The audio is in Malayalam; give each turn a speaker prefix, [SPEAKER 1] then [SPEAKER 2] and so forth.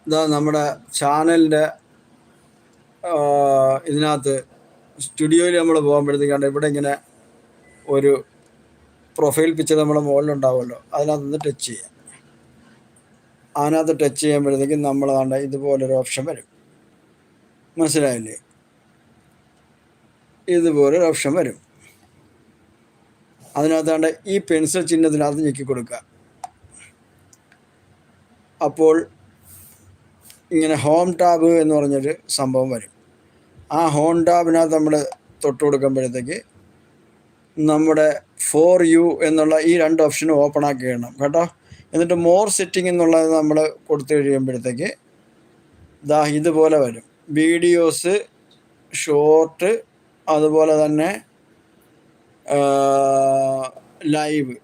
[SPEAKER 1] ഇതാ നമ്മുടെ ചാനലിൻ്റെ ഇതിനകത്ത് സ്റ്റുഡിയോയിൽ നമ്മൾ പോകുമ്പോഴത്തേക്കാണ്ട് ഇവിടെ ഇങ്ങനെ ഒരു പ്രൊഫൈൽ പിക്ചർ നമ്മുടെ മുകളിലുണ്ടാവുമല്ലോ, അതിനകത്ത് ടച്ച് ചെയ്യാം. അതിനകത്ത് ടച്ച് ചെയ്യുമ്പോഴത്തേക്കും നമ്മൾ കണ്ട ഇതുപോലൊരു ഓപ്ഷൻ വരും. മനസ്സിലായില്ലേ? ഇതുപോലൊരു ഓപ്ഷൻ വരും. അതിനകത്താണ്ട് ഈ പെൻസിൽ ചിഹ്നത്തിനകത്ത് ഞെക്കി കൊടുക്കുക. അപ്പോൾ ഇങ്ങനെ ഹോം ടാബ് എന്ന് പറഞ്ഞൊരു സംഭവം വരും. ആ ഹോം ടാബിനകത്ത് നമ്മൾ തൊട്ട് കൊടുക്കുമ്പോഴത്തേക്ക് നമ്മുടെ ഫോർ യു എന്നുള്ള ഈ രണ്ട് ഓപ്ഷനും ഓപ്പൺ ആക്കി ഇടണം കേട്ടോ. എന്നിട്ട് മോർ സെറ്റിംഗ് എന്നുള്ളത് നമ്മൾ കൊടുത്തു കഴിയുമ്പോഴത്തേക്ക് ദാ ഇതുപോലെ വരും. വീഡിയോസ്, ഷോർട്ട്, അതുപോലെ തന്നെ ലൈവ്